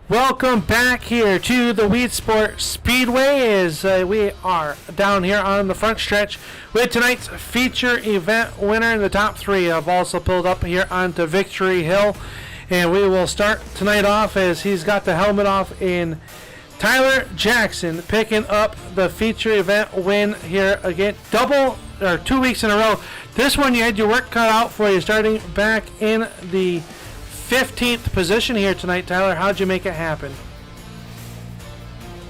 [SPEAKER 1] Welcome back here to the Weedsport Speedway as we are down here on the front stretch with tonight's feature event winner. The top three have also pulled up here onto Victory Hill, and we will start tonight off as he's got the helmet off in Tyler Jackson picking up the feature event win here again. 2 weeks in a row. This one you had your work cut out for you, starting back in the 15th position here tonight. Tyler, how'd you make it happen?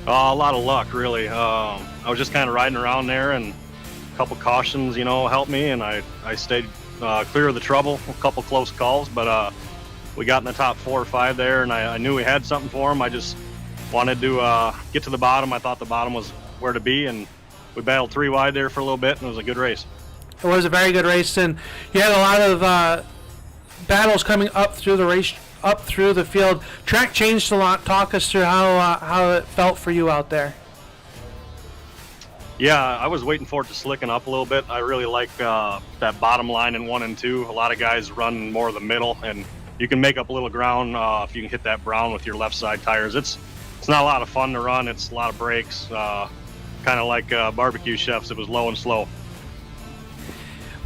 [SPEAKER 4] A lot of luck, really. I was just kind of riding around there, and a couple cautions, helped me, and I stayed clear of the trouble. A couple close calls, but we got in the top 4 or 5 there, and I knew we had something for them. I just wanted to get to the bottom. I thought the bottom was where to be, and we battled 3 wide there for a little bit, and it was a good race.
[SPEAKER 1] It was a very good race, and you had a lot of battles coming up through the race, up through the field. Track changed a lot. Talk us through how it felt for you out there.
[SPEAKER 4] Yeah, I was waiting for it to slicken up a little bit. I really like that bottom line in 1 and 2. A lot of guys run more of the middle, and you can make up a little ground if you can hit that brown with your left side tires. It's not a lot of fun to run. It's a lot of breaks, kind of like barbecue chefs. It was low and slow.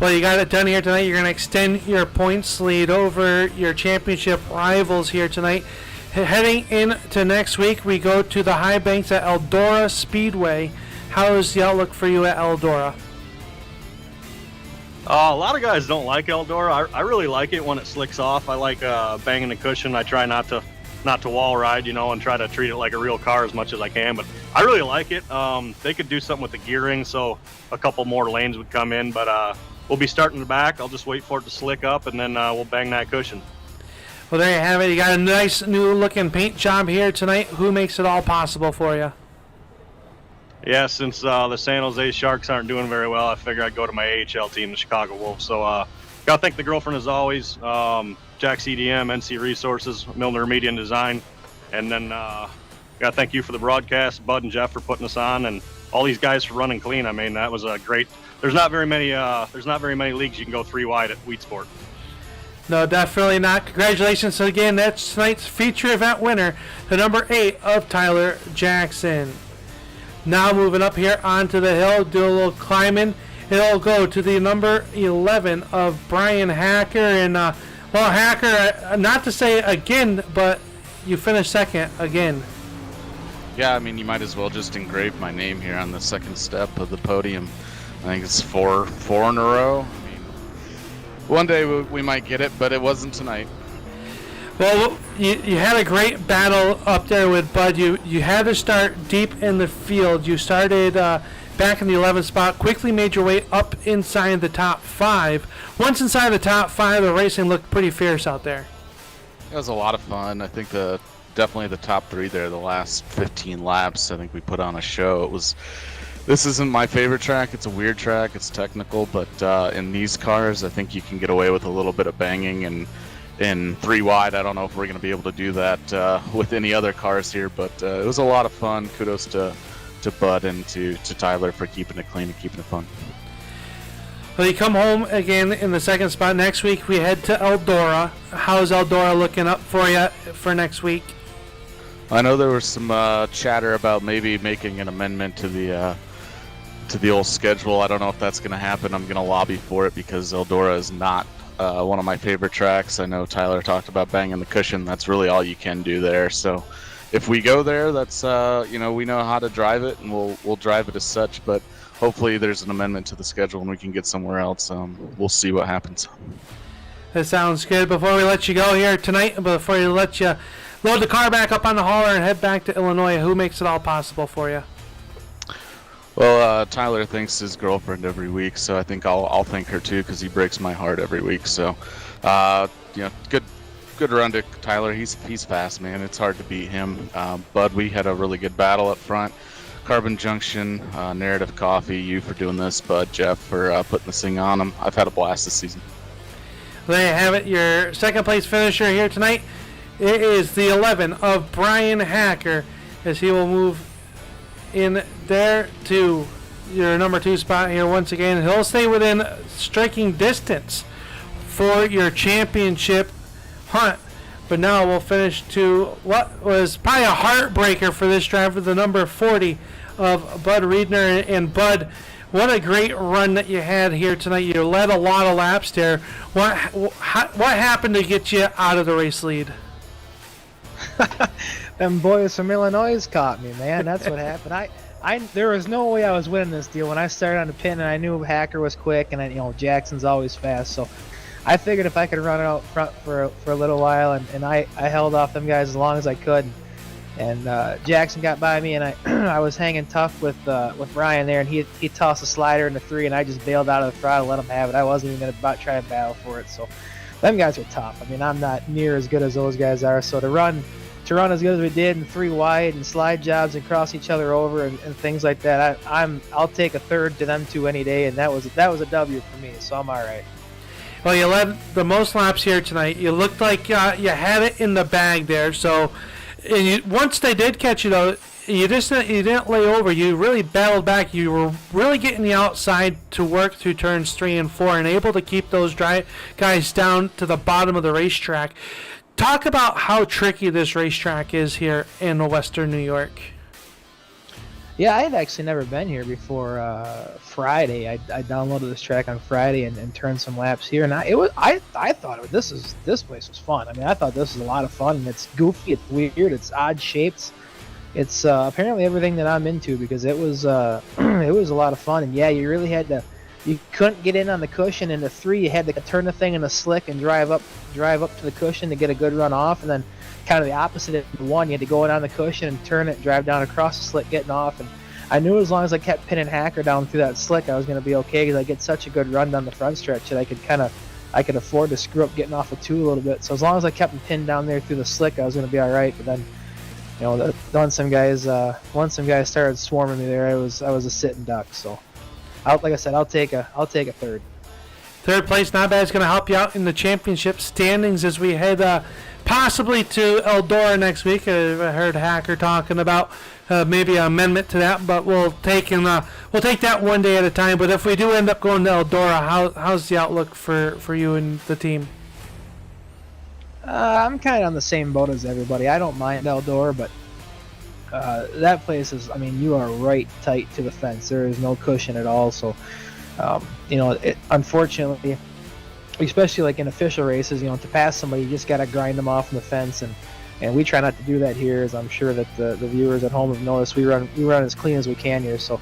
[SPEAKER 1] Well, you got it done here tonight. You're going to extend your points lead over your championship rivals here tonight. Heading into next week, we go to the high banks at Eldora Speedway. How is the outlook for you at Eldora?
[SPEAKER 4] A lot of guys don't like Eldora. I really like it when it slicks off. I like banging the cushion. I try not to wall ride, and try to treat it like a real car as much as I can. But I really like it. They could do something with the gearing, so a couple more lanes would come in. But we'll be starting the back. I'll just wait for it to slick up, and then we'll bang that cushion.
[SPEAKER 1] Well, there you have it. You got a nice new-looking paint job here tonight. Who makes it all possible for you?
[SPEAKER 4] Yeah, since the San Jose Sharks aren't doing very well, I figured I'd go to my AHL team, the Chicago Wolves. So got to thank the girlfriend as always, Jack CDM, NC Resources, Milner Media and Design, and then got to thank you for the broadcast, Bud and Jeff for putting us on, and all these guys for running clean. I mean, that was a great. There's not very many leagues you can go 3 wide at Weedsport.
[SPEAKER 1] No, definitely not. Congratulations again. That's tonight's feature event winner, the number 8 of Tyler Jackson. Now moving up here onto the hill, do a little climbing. It'll go to the number 11 of Brian Hacker. And, Hacker, not to say again, but you finished second again.
[SPEAKER 5] Yeah, I mean, you might as well just engrave my name here on the second step of the podium. I think it's four in a row. I mean, one day we might get it, but it wasn't tonight.
[SPEAKER 1] Well, you had a great battle up there with Bud. You had to start deep in the field. You started back in the 11th spot, quickly made your way up inside the top 5. Once inside the top 5, the racing looked pretty fierce out there.
[SPEAKER 5] It was a lot of fun. I think definitely the top 3 there, the last 15 laps, I think we put on a show. This isn't my favorite track. It's a weird track. It's technical, but in these cars, I think you can get away with a little bit of banging. And in 3 wide, I don't know if we're going to be able to do that with any other cars here, but it was a lot of fun. Kudos to Bud and to Tyler for keeping it clean and keeping it fun.
[SPEAKER 1] Well, you come home again in the second spot. Next week, we head to Eldora. How's Eldora looking up for you for next week?
[SPEAKER 5] I know there was some chatter about maybe making an amendment to the old schedule. I don't know if that's going to happen. I'm going to lobby for it because Eldora is not one of my favorite tracks. I know Tyler talked about banging the cushion. That's really all you can do there. So if we go there, that's we know how to drive it, and we'll drive it as such. But hopefully there's an amendment to the schedule and we can get somewhere else. We'll see what happens.
[SPEAKER 1] That sounds good. Before we let you go here tonight, before we let you load the car back up on the hauler and head back to Illinois, who makes it all possible for you?
[SPEAKER 5] Well, Tyler thanks his girlfriend every week, so I think I'll thank her too because he breaks my heart every week. So, good run to Tyler. He's fast, man. It's hard to beat him. Bud, we had a really good battle up front. Carbon Junction, Narrative Coffee, you for doing this, Bud, Jeff for putting this thing on. I've had a blast this season.
[SPEAKER 1] There you have it, your second place finisher here tonight. It is the 11 of Brian Hacker, as he will move in there to your number 2 spot here once again. He'll stay within striking distance for your championship hunt. But now we'll finish to what was probably a heartbreaker for this driver, the number 40 of Bud Riedner. And Bud, what a great run that you had here tonight. You led a lot of laps there. What happened to get you out of the race lead?
[SPEAKER 6] Them boys from Illinois caught me, man. That's what happened. There was no way I was winning this deal when I started on the pin, and I knew Hacker was quick, and Jackson's always fast. So I figured if I could run it out front for a little while, and I held off them guys as long as I could. And Jackson got by me, and I was hanging tough with Brian there, and he tossed a slider into 3, and I just bailed out of the throttle, let him have it. I wasn't even going to try and battle for it. So them guys are tough. I mean, I'm not near as good as those guys are. So to run as good as we did, and 3 wide and slide jobs and cross each other over and things like that, I'll take a third to them 2 any day, and that was a W for me. So I'm all right.
[SPEAKER 1] Well, you led the most laps here tonight. You looked like you had it in the bag there. So, once they did catch you, though, you didn't lay over. You really battled back. You were really getting the outside to work through turns 3 and 4, and able to keep those guys down to the bottom of the racetrack. Talk about how tricky this racetrack is here in Western New York.
[SPEAKER 6] Yeah, I had actually never been here before Friday. I downloaded this track on Friday and turned some laps here, and I thought this place was fun. I mean, I thought this was a lot of fun. And it's goofy, it's weird, it's odd shapes. It's apparently everything that I'm into, because it was it was a lot of fun. And yeah, you really had to. You couldn't get in on the cushion. In the 3, you had to turn the thing in the slick and drive up to the cushion to get a good run off, and then kind of the opposite at the 1, you had to go in on the cushion and turn it, drive down across the slick, getting off. And I knew as long as I kept pinning Hacker down through that slick, I was going to be okay, because I get such a good run down the front stretch that I could afford to screw up getting off of 2 a little bit. So as long as I kept him pinned down there through the slick, I was going to be all right. But then, once some guys started swarming me there, I was a sitting duck. So, like I said, I'll take a third.
[SPEAKER 1] Third place, not bad. It's going to help you out in the championship standings as we head possibly to Eldora next week. I heard Hacker talking about maybe an amendment to that, but we'll take that one day at a time. But if we do end up going to Eldora, how's the outlook for you and the team?
[SPEAKER 6] I'm kind of on the same boat as everybody. I don't mind Eldora, but that place is, I mean, you are right tight to the fence. There is no cushion at all. So, unfortunately, especially like in official races, to pass somebody, you just got to grind them off in the fence. And we try not to do that here, as I'm sure that the viewers at home have noticed. We run as clean as we can here. So,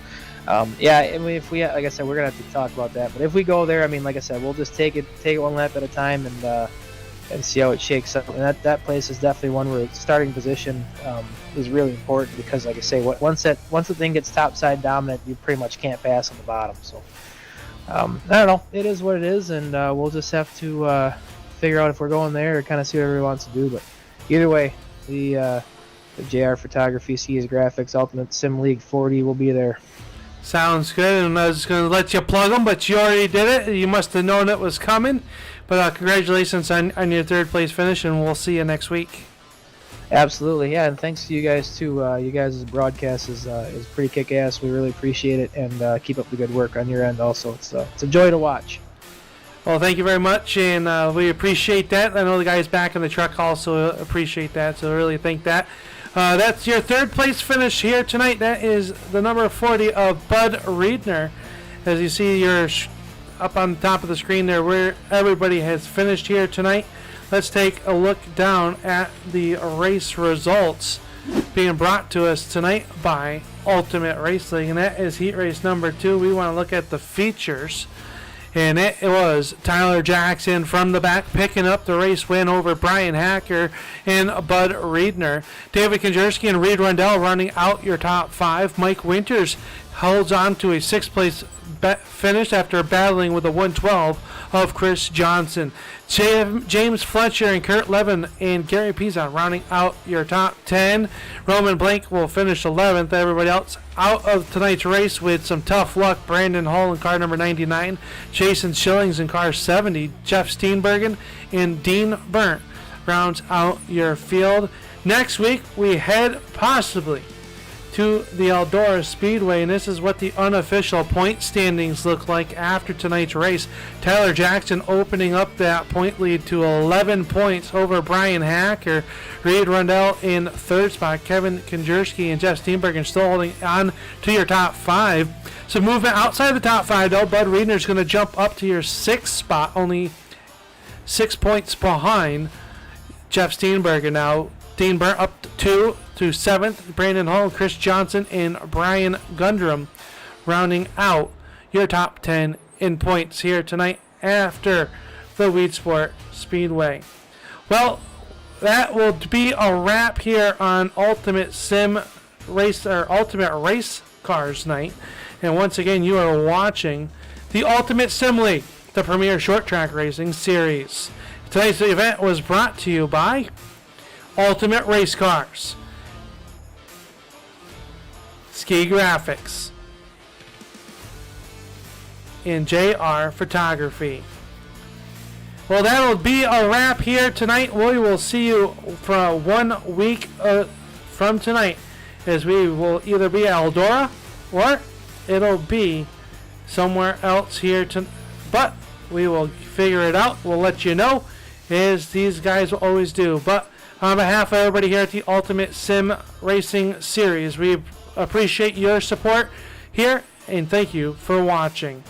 [SPEAKER 6] yeah, I mean, if we, like I said, we're going to have to talk about that. But if we go there, I mean, like I said, we'll just take it 1 lap at a time and see how it shakes up. And that place is definitely one where starting position is really important, because, like I say, once the thing gets topside dominant, you pretty much can't pass on the bottom. So I don't know. It is what it is, and we'll just have to figure out if we're going there, or kind of see what everybody wants to do. But either way, the JR Photography, CS Graphics, Ultimate Sim League 40 will be there.
[SPEAKER 1] Sounds good, and I was going to let you plug them, but you already did it. You must have known it was coming. But congratulations on your third place finish, and we'll see you next week.
[SPEAKER 6] Absolutely, yeah, and thanks to you guys too. You guys' broadcast is pretty kick-ass. We really appreciate it, and keep up the good work on your end also. It's a joy to watch.
[SPEAKER 1] Well, thank you very much, and we appreciate that. I know the guys back in the truck also appreciate that, so really thank that. That's your third place finish here tonight. That is the number 40 of Bud Riedner. As you see, you're up on the top of the screen there where everybody has finished here tonight. Let's take a look down at the race results being brought to us tonight by Ultimate Racing, and that is heat race number 2. We want to look at the features, and it was Tyler Jackson from the back picking up the race win over Brian Hacker and Bud Riedner. David Konjerski and Reed Rundell running out your top 5. Mike Winters holds on to a 6th place finished after battling with a 112 of Chris Johnson. James Fletcher and Kurt Levin and Gary Pizon rounding out your top 10. Roman Blank will finish 11th. Everybody else out of tonight's race with some tough luck. Brandon Hall in car number 99. Jason Schillings in car 70. Jeff Steenbergen and Dean Burnt rounds out your field. Next week, we head possibly to the Eldora Speedway, and this is what the unofficial point standings look like after tonight's race. Tyler Jackson opening up that point lead to 11 points over Brian Hacker. Reed Rundell in third spot. Kevin Konjerski and Jeff Steenbergen still holding on to your top 5. Some movement outside the top 5, though. Bud Reedner's going to jump up to your 6th spot, only 6 points behind Jeff Steenbergen now. Dean Burnt up to 7th. Brandon Hall, Chris Johnson, and Brian Gundrum rounding out your top 10 in points here tonight after the Weedsport Speedway. Well, that will be a wrap here on Ultimate Sim Race or Ultimate Race Cars Night. And once again, you are watching the Ultimate Sim League, the premier short track racing series. Tonight's event was brought to you by Ultimate Race Cars, Ski Graphics, and JR Photography. Well, that'll be a wrap here tonight. We will see you for 1 week from tonight, as we will either be at Eldora or it'll be somewhere else here. But we will figure it out. We'll let you know, as these guys will always do. But on behalf of everybody here at the Ultimate Sim Racing Series, we appreciate your support here, and thank you for watching.